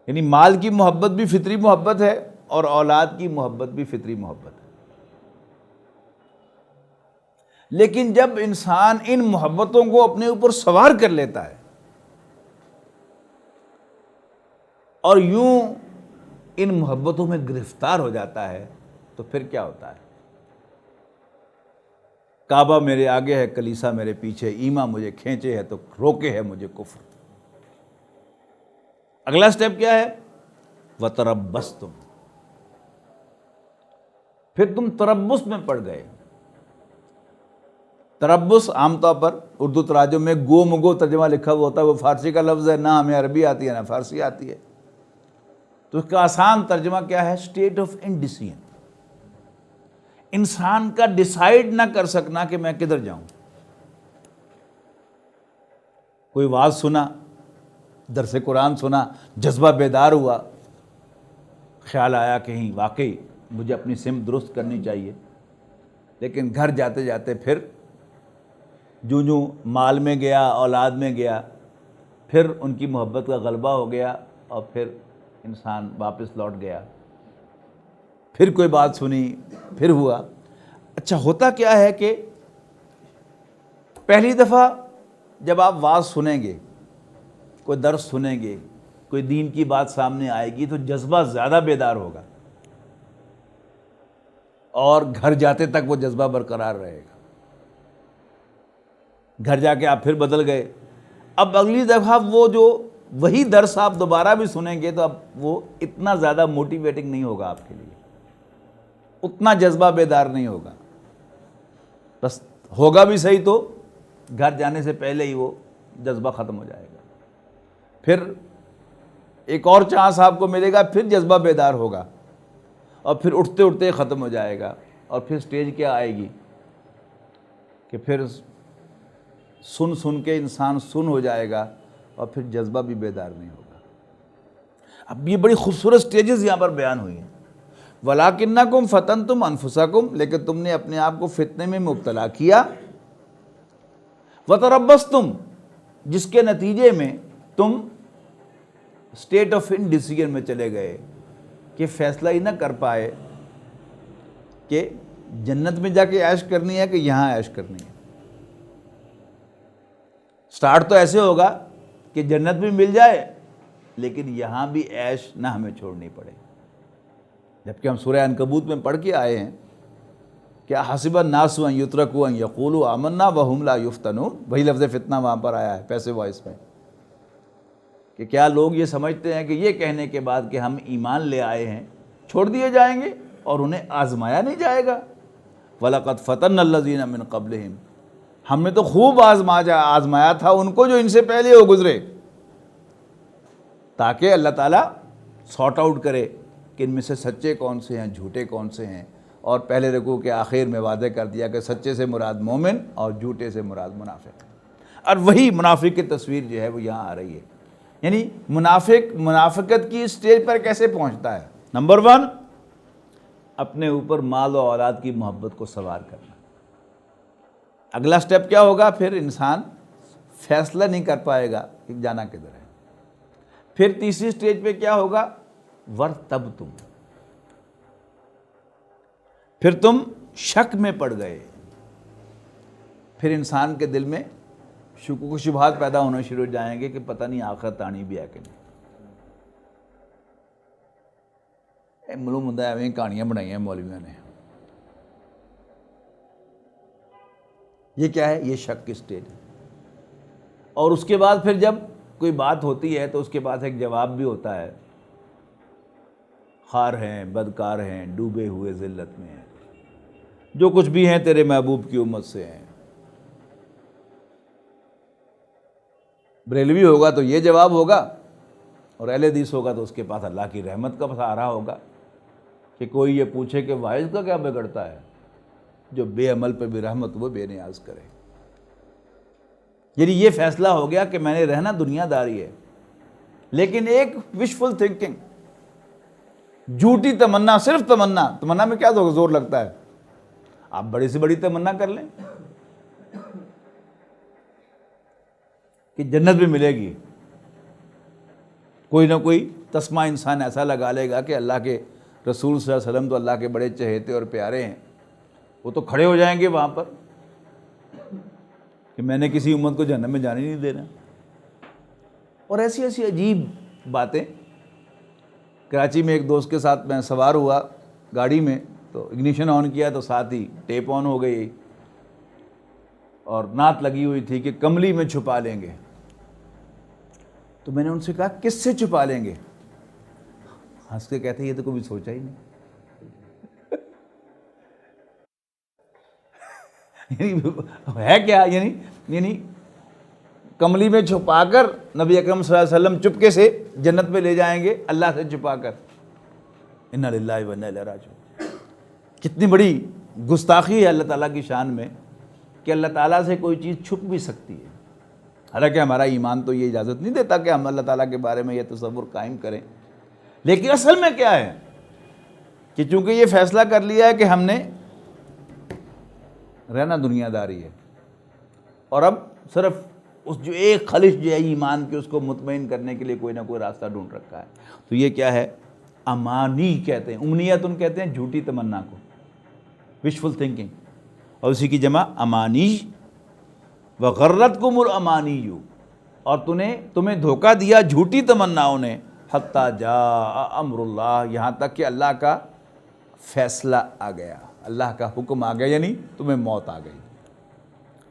یعنی مال کی محبت بھی فطری محبت ہے اور اولاد کی محبت بھی فطری محبت ہے، لیکن جب انسان ان محبتوں کو اپنے اوپر سوار کر لیتا ہے اور یوں ان محبتوں میں گرفتار ہو جاتا ہے تو پھر کیا ہوتا ہے؟ کعبہ میرے آگے ہے، کلیسا میرے پیچھے، ایمان مجھے کھینچے ہے تو روکے ہے مجھے کفر۔ اگلا سٹیپ کیا ہے؟ وَتَرَبَّصْتُمْ، پھر تم تربص میں پڑ گئے۔ تربص عام طور پر اردو تراجم میں گو مگو ترجمہ لکھا ہوا ہوتا ہے، وہ فارسی کا لفظ ہے، نہ ہمیں عربی آتی ہے نہ فارسی آتی ہے، تو اس کا آسان ترجمہ کیا ہے؟ اسٹیٹ آف انڈیسیژن، انسان کا ڈیسائیڈ نہ کر سکنا کہ میں کدھر جاؤں۔ کوئی واعظ سنا، درس قرآن سنا، جذبہ بیدار ہوا، خیال آیا کہیں واقعی مجھے اپنی سمت درست کرنی چاہیے، لیکن گھر جاتے جاتے پھر جو مال میں گیا، اولاد میں گیا، پھر ان کی محبت کا غلبہ ہو گیا اور پھر انسان واپس لوٹ گیا، پھر کوئی بات سنی، پھر ہوا۔ اچھا، ہوتا کیا ہے کہ پہلی دفعہ جب آپ واعظ سنیں گے، کوئی درس سنیں گے، کوئی دین کی بات سامنے آئے گی تو جذبہ زیادہ بیدار ہوگا، اور گھر جاتے تک وہ جذبہ برقرار رہے گا. گھر جا کے آپ پھر بدل گئے. اب اگلی دفعہ وہ جو وہی درس آپ دوبارہ بھی سنیں گے تو اب وہ اتنا زیادہ موٹیویٹنگ نہیں ہوگا آپ کے لیے, اتنا جذبہ بیدار نہیں ہوگا. بس ہوگا بھی صحیح تو گھر جانے سے پہلے ہی وہ جذبہ ختم ہو جائے گا. پھر ایک اور چانس آپ کو ملے گا, پھر جذبہ بیدار ہوگا اور پھر اٹھتے اٹھتے ختم ہو جائے گا. اور پھر سٹیج کیا آئے گی کہ پھر سن سن کے انسان سن ہو جائے گا اور پھر جذبہ بھی بیدار نہیں ہوگا. اب یہ بڑی خوبصورت سٹیجز یہاں پر بیان ہوئی ہیں. وَلَٰكِنَّكُمْ فَتَنْتُمْ أَنفُسَكُمْ, لیکن تم نے اپنے آپ کو فتنے میں مبتلا کیا. وَتَرَبَّصْتُمْ, جس کے نتیجے میں تم اسٹیٹ آف انڈیسیژن میں چلے گئے کہ فیصلہ ہی نہ کر پائے کہ جنت میں جا کے عیش کرنی ہے کہ یہاں عیش کرنی ہے. سٹارٹ تو ایسے ہوگا کہ جنت بھی مل جائے لیکن یہاں بھی عیش نہ ہمیں چھوڑنی پڑے. جبکہ ہم سورہ عنکبوت میں پڑھ کے آئے ہیں کہ حسب الناس ان یترکوا ان یقولوا آمنا وہم لا یفتنون, وہی لفظ فتنہ وہاں پر آیا ہے پیسو وائس میں, کہ کیا لوگ یہ سمجھتے ہیں کہ یہ کہنے کے بعد کہ ہم ایمان لے آئے ہیں چھوڑ دیے جائیں گے اور انہیں آزمایا نہیں جائے گا. وَلَقَدْ فَتَنَّا الَّذِينَ مِن قَبْلِهِمْ, ہم نے تو خوب آزمایا تھا ان کو جو ان سے پہلے ہو گزرے, تاکہ اللہ تعالیٰ سارٹ آؤٹ کرے کہ ان میں سے سچے کون سے ہیں جھوٹے کون سے ہیں. اور پہلے رکوع کے آخر میں واضح کر دیا کہ سچے سے مراد مومن اور جھوٹے سے مراد منافق. اور وہی منافق کی تصویر جو ہے وہ یہاں آ رہی ہے. یعنی منافقت کی اسٹیج پر کیسے پہنچتا ہے. نمبر 1, اپنے اوپر مال و اولاد کی محبت کو سوار کرنا. اگلا سٹیپ کیا ہوگا, پھر انسان فیصلہ نہیں کر پائے گا کہ جانا کدھر ہے. پھر تیسری سٹیج پہ کیا ہوگا, وَارْتَبْتُمْ, پھر تم شک میں پڑ گئے. پھر انسان کے دل میں شکوک و شبہات پیدا ہونا شروع ہو جائیں گے کہ پتہ نہیں آخرت آنی بھی ہے کہ نہیں. معلوم ہوتا ہے ایویں کہانیاں بنائی ہیں مولویوں نے. یہ کیا ہے, یہ شک کی سٹیج ہے. اور اس کے بعد پھر جب کوئی بات ہوتی ہے تو اس کے بعد ایک جواب بھی ہوتا ہے, خار ہیں, بدکار ہیں, ڈوبے ہوئے ذلت میں ہیں, جو کچھ بھی ہیں تیرے محبوب کی امت سے ہیں. بریلوی ہوگا تو یہ جواب ہوگا, اور اہل حدیث ہوگا تو اس کے پاس اللہ کی رحمت کا سہارا ہوگا کہ کوئی یہ پوچھے کہ واعظ کا کیا بگڑتا ہے, جو بے عمل پہ بھی رحمت وہ بے نیاز کرے. یعنی یہ فیصلہ ہو گیا کہ میں نے رہنا دنیا داری ہے, لیکن ایک وشفل تھنکنگ, جھوٹی تمنا, صرف تمنا میں کیا زور لگتا ہے. آپ بڑی سے بڑی تمنا کر لیں کہ جنت بھی ملے گی, کوئی نہ کوئی تسمہ انسان ایسا لگا لے گا کہ اللہ کے رسول صلی اللہ علیہ وسلم تو اللہ کے بڑے چہیتے اور پیارے ہیں, وہ تو کھڑے ہو جائیں گے وہاں پر کہ میں نے کسی امت کو جہنم میں جانے نہیں دینا. اور ایسی ایسی عجیب باتیں. کراچی میں ایک دوست کے ساتھ میں سوار ہوا گاڑی میں, تو اگنیشن آن کیا تو ساتھ ہی ٹیپ آن ہو گئی اور نعت لگی ہوئی تھی کہ کملی میں چھپا لیں گے. تو میں نے ان سے کہا کس سے چھپا لیں گے؟ ہنس کے کہتے یہ تو کبھی سوچا ہی نہیں. ہے کیا, یعنی کملی میں چھپا کر نبی اکرم صلی اللہ علیہ وسلم چپکے سے جنت میں لے جائیں گے اللہ سے چھپا کر. انا للہ و انا الیہ راجعون. کتنی بڑی گستاخی ہے اللہ تعالیٰ کی شان میں کہ اللہ تعالیٰ سے کوئی چیز چھپ بھی سکتی ہے. حالانکہ ہمارا ایمان تو یہ اجازت نہیں دیتا کہ ہم اللہ تعالیٰ کے بارے میں یہ تصور قائم کریں. لیکن اصل میں کیا ہے کہ چونکہ یہ فیصلہ کر لیا ہے کہ ہم نے رہنا دنیا داری ہے, اور اب صرف اس جو ایک خلش جو ہے ایمان کی اس کو مطمئن کرنے کے لیے کوئی نہ کوئی راستہ ڈھونڈ رکھا ہے. تو یہ کیا ہے, امانی کہتے ہیں, امنیتن کہتے ہیں جھوٹی تمنا کو, وشفل تھنکنگ, اور اسی کی جمع امانی. وغرتکم الامانی, اور تمہیں دھوکہ دیا جھوٹی تمناؤں نے, حتی جاء امر اللہ, یہاں تک کہ اللہ کا فیصلہ آ گیا، اللہ کا حکم آ گیا، یعنی تمہیں موت آ گئی۔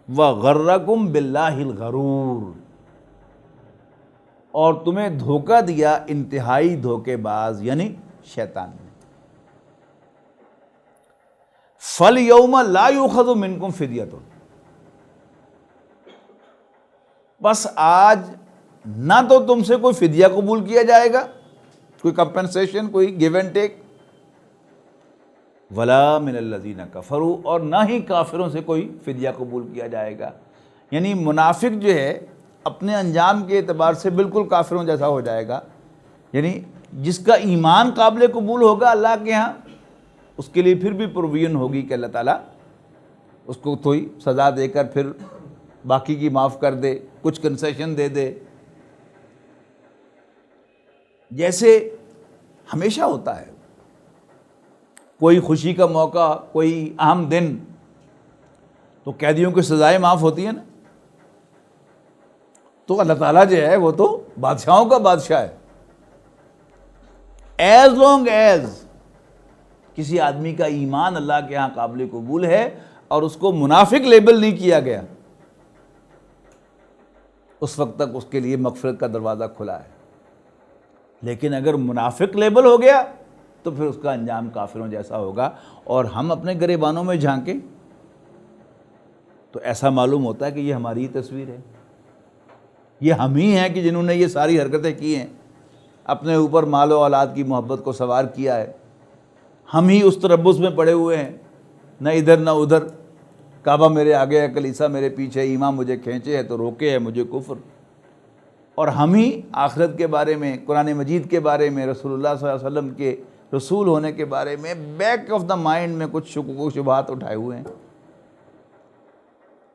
وَغَرَّكُمْ بِاللَّهِ الْغَرُورُ، اور تمہیں دھوکہ دیا انتہائی دھوکے باز یعنی شیطان نے۔ فَالْيَوْمَ لَا يُؤْخَذُ مِنْكُمْ فِدْيَةٌ، بس آج نہ تو تم سے کوئی فدیہ قبول کیا جائے گا، کوئی کمپنسیشن، کوئی گیو اینڈ ٹیک، ولا من الذین کفروا، اور نہ ہی کافروں سے کوئی فدیہ قبول کیا جائے گا۔ یعنی منافق جو ہے اپنے انجام کے اعتبار سے بالکل کافروں جیسا ہو جائے گا، یعنی جس کا ایمان قابل قبول ہوگا اللہ کے ہاں، اس کے لیے پھر بھی پروویژن ہوگی کہ اللہ تعالیٰ اس کو تھوڑی سزا دے کر پھر باقی کی معاف کر دے، کچھ کنسیشن دے دے۔ جیسے ہمیشہ ہوتا ہے، کوئی خوشی کا موقع، کوئی اہم دن، تو قیدیوں کی سزائیں معاف ہوتی ہیں نا، تو اللہ تعالیٰ جو ہے وہ تو بادشاہوں کا بادشاہ ہے۔ ایز لانگ ایز کسی آدمی کا ایمان اللہ کے ہاں قابل قبول ہے اور اس کو منافق لیبل نہیں کیا گیا، اس وقت تک اس کے لیے مغفرت کا دروازہ کھلا ہے۔ لیکن اگر منافق لیبل ہو گیا تو پھر اس کا انجام کافروں جیسا ہوگا۔ اور ہم اپنے گریبانوں میں جھانکیں تو ایسا معلوم ہوتا ہے کہ یہ ہماری تصویر ہے، یہ ہم ہی ہیں کہ جنہوں نے یہ ساری حرکتیں کی ہیں، اپنے اوپر مال و اولاد کی محبت کو سوار کیا ہے، ہم ہی اس تربص میں پڑے ہوئے ہیں، نہ ادھر نہ ادھر، کعبہ میرے آگے ہے، کلیسا میرے پیچھے، ایمان مجھے کھینچے ہے تو روکے ہے مجھے کفر۔ اور ہم ہی آخرت کے بارے میں، قرآن مجید کے بارے میں، رسول اللہ صلی اللہ علیہ وسلم کے رسول ہونے کے بارے میں بیک آف دا مائنڈ میں کچھ شکوک و شبہات اٹھائے ہوئے ہیں،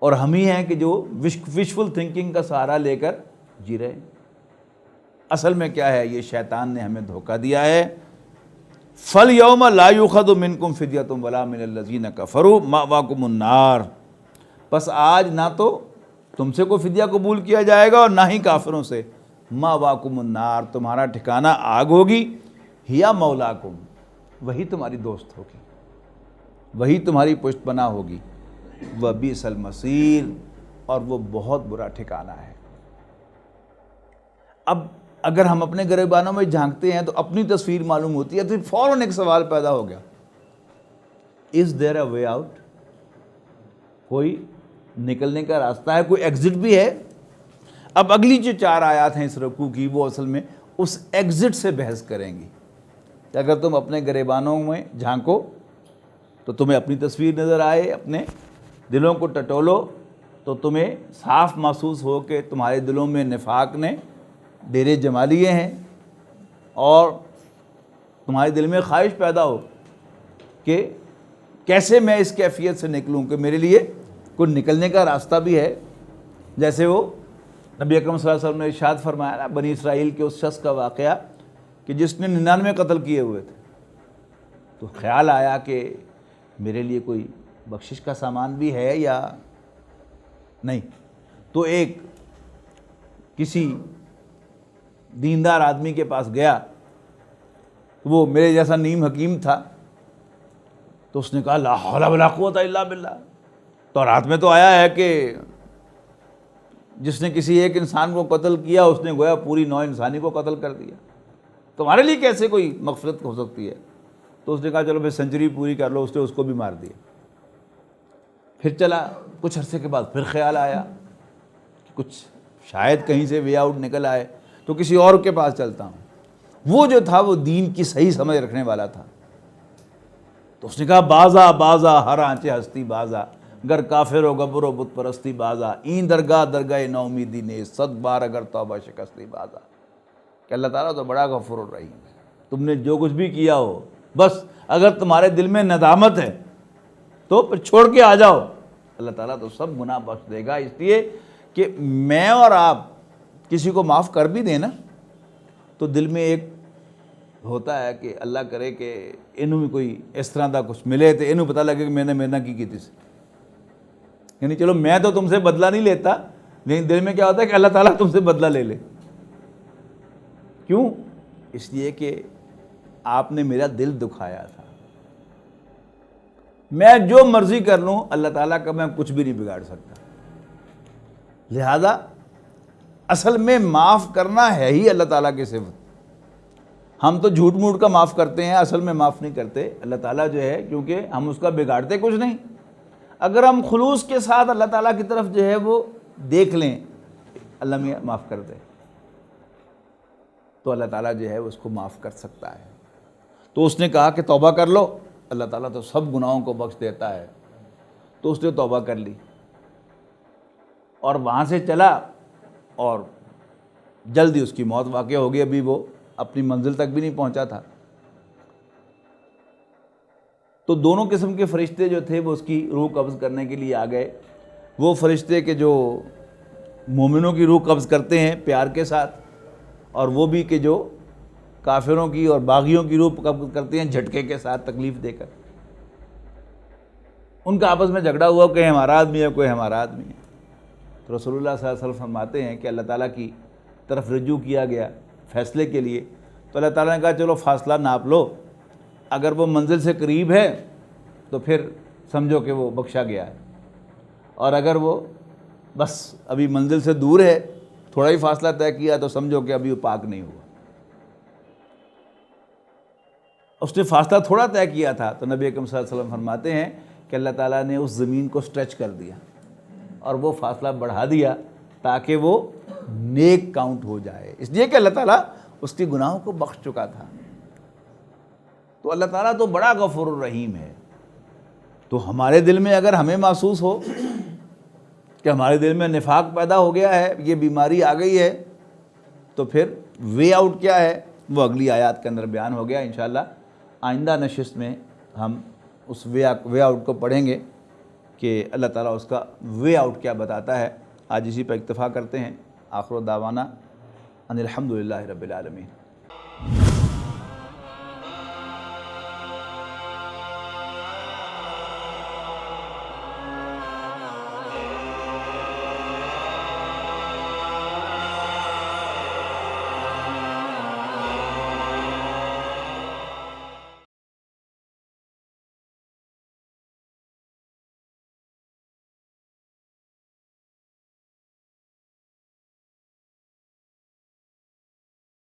اور ہم ہی ہیں کہ جو وشفل تھنکنگ کا سہارا لے کر جی رہے ہیں۔ اصل میں کیا ہے، یہ شیطان نے ہمیں دھوکہ دیا ہے۔ فَالْيَوْمَ لَا يُؤْخَذُ مِنْكُمْ فِدْيَةٌ وَلَا مِنَ الَّذِينَ كَفَرُوا مَأْوَاكُمُ النَّارُ، بس آج نہ تو تم سے کوئی فدیہ قبول کیا جائے گا اور نہ ہی کافروں سے۔ مَأْوَاكُمُ النَّارُ، تمہارا ٹھکانہ آگ ہوگی، ہِیَ مَوْلَاكُمْ، وہی تمہاری دوست ہوگی، وہی تمہاری پشت پناہ ہوگی۔ وَبِئْسَ الْمَصِيرُ، اور وہ بہت برا ٹھکانہ ہے۔ اب اگر ہم اپنے گریبانوں میں جھانکتے ہیں تو اپنی تصویر معلوم ہوتی ہے، تو فوراً ایک سوال پیدا ہو گیا، از دیر اے وے آؤٹ، کوئی نکلنے کا راستہ ہے، کوئی ایگزٹ بھی ہے؟ اب اگلی جو 4 آیات ہیں اس رکوع کی، وہ اصل میں اس ایگزٹ سے بحث کریں گی کہ اگر تم اپنے گریبانوں میں جھانکو تو تمہیں اپنی تصویر نظر آئے، اپنے دلوں کو ٹٹولو تو تمہیں صاف محسوس ہو کہ تمہارے دلوں میں نفاق نے ڈیرے جما لیے ہیں، اور تمہارے دل میں خواہش پیدا ہو کہ کیسے میں اس کیفیت سے نکلوں، کہ میرے لیے کوئی نکلنے کا راستہ بھی ہے۔ جیسے وہ نبی اکرم صلی اللہ علیہ وسلم نے ارشاد فرمایا نا، بنی اسرائیل کے اس شخص کا واقعہ کہ جس نے 99 قتل کیے ہوئے تھے، تو خیال آیا کہ میرے لیے کوئی بخشش کا سامان بھی ہے یا نہیں، تو ایک کسی دیندار آدمی کے پاس گیا، وہ میرے جیسا نیم حکیم تھا، تو اس نے کہا لا حول ولا قوت الا باللہ، تو رات میں تو آیا ہے کہ جس نے کسی ایک انسان کو قتل کیا اس نے گویا پوری نوع انسانی کو قتل کر دیا، تمہارے لیے کیسے کوئی مغفرت ہو سکتی ہے؟ تو اس نے کہا چلو پھر سنچری پوری کر لو، اس نے اس کو بھی مار دیا۔ پھر چلا، کچھ عرصے کے بعد پھر خیال آیا کہ کچھ شاید کہیں سے وے آؤٹ نکل آئے، تو کسی اور کے پاس چلتا ہوں۔ وہ جو تھا وہ دین کی صحیح سمجھ رکھنے والا تھا، تو اس نے کہا بازا بازا ہر آنچے ہستی بازا، گر کافر و گبر و بت پرستی بازا، این درگاہ درگاہ نو امیدی نے 100 بار اگر توبہ شکستی بازا، کہ اللہ تعالیٰ تو بڑا غفور الرحیم ہے، تم نے جو کچھ بھی کیا ہو، بس اگر تمہارے دل میں ندامت ہے تو پھر چھوڑ کے آ جاؤ، اللہ تعالیٰ تو سب گناہ بخش دے گا۔ اس لیے کہ میں اور آپ کسی کو معاف کر بھی دیں نا، تو دل میں ایک ہوتا ہے کہ اللہ کرے کہ انہوں میں کوئی اس طرح دا کچھ ملے تو انہوں پتہ لگے کہ میں نے میرے کی تھی، یعنی چلو میں تو تم سے بدلہ نہیں لیتا، لیکن دل میں کیا ہوتا ہے کہ اللہ تعالیٰ تم سے بدلہ لے لے۔ کیوں؟ اس لیے کہ آپ نے میرا دل دکھایا تھا، میں جو مرضی کر لوں اللہ تعالیٰ کا میں کچھ بھی نہیں بگاڑ سکتا. لہذا اصل میں معاف کرنا ہے ہی اللہ تعالیٰ کی صفت. ہم تو جھوٹ موٹ کا معاف کرتے ہیں، اصل میں معاف نہیں کرتے. اللہ تعالیٰ جو ہے کیونکہ ہم اس کا بگاڑتے کچھ نہیں. اگر ہم خلوص کے ساتھ اللہ تعالیٰ کی طرف جو ہے وہ دیکھ لیں اللہ میاں معاف کر دے، تو اللہ تعالیٰ جو ہے اس کو معاف کر سکتا ہے. تو اس نے کہا کہ توبہ کر لو، اللہ تعالیٰ تو سب گناہوں کو بخش دیتا ہے. تو اس نے توبہ کر لی اور وہاں سے چلا اور جلدی اس کی موت واقع ہو گئی. ابھی وہ اپنی منزل تک بھی نہیں پہنچا تھا. تو دونوں قسم کے فرشتے جو تھے وہ اس کی روح قبض کرنے کے لیے آ گئے. وہ فرشتے کہ جو مومنوں کی روح قبض کرتے ہیں پیار کے ساتھ، اور وہ بھی کہ جو کافروں کی اور باغیوں کی روح قبض کرتے ہیں جھٹکے کے ساتھ، تکلیف دے کر. ان کا آپس میں جھگڑا ہوا کہ ہمارا آدمی ہے، کوئی ہمارا آدمی ہے. تو رسول اللہ صلی اللہ علیہ وسلم فرماتے ہیں کہ اللہ تعالیٰ کی طرف رجوع کیا گیا فیصلے کے لیے. تو اللہ تعالیٰ نے کہا چلو فاصلہ ناپ لو، اگر وہ منزل سے قریب ہے تو پھر سمجھو کہ وہ بخشا گیا ہے، اور اگر وہ بس ابھی منزل سے دور ہے، تھوڑا ہی فاصلہ طے کیا، تو سمجھو کہ ابھی وہ پاک نہیں ہوا. اس نے فاصلہ تھوڑا طے کیا تھا تو نبی اکرم صلی اللہ علیہ وسلم فرماتے ہیں کہ اللہ تعالیٰ نے اس زمین کو سٹریچ کر دیا اور وہ فاصلہ بڑھا دیا تاکہ وہ نیک کاؤنٹ ہو جائے، اس لیے کہ اللہ تعالیٰ اس کے گناہوں کو بخش چکا تھا. تو اللہ تعالیٰ تو بڑا غفور الرحیم ہے. تو ہمارے دل میں اگر ہمیں محسوس ہو کہ ہمارے دل میں نفاق پیدا ہو گیا ہے، یہ بیماری آ گئی ہے، تو پھر وے آؤٹ کیا ہے وہ اگلی آیات کے اندر بیان ہو گیا. انشاءاللہ آئندہ نشست میں ہم اس وے آؤٹ کو پڑھیں گے کہ اللہ تعالیٰ اس کا وے آؤٹ کیا بتاتا ہے. آج اسی پر اکتفا کرتے ہیں. آخر دعوانا ان الحمدللہ رب العالمین.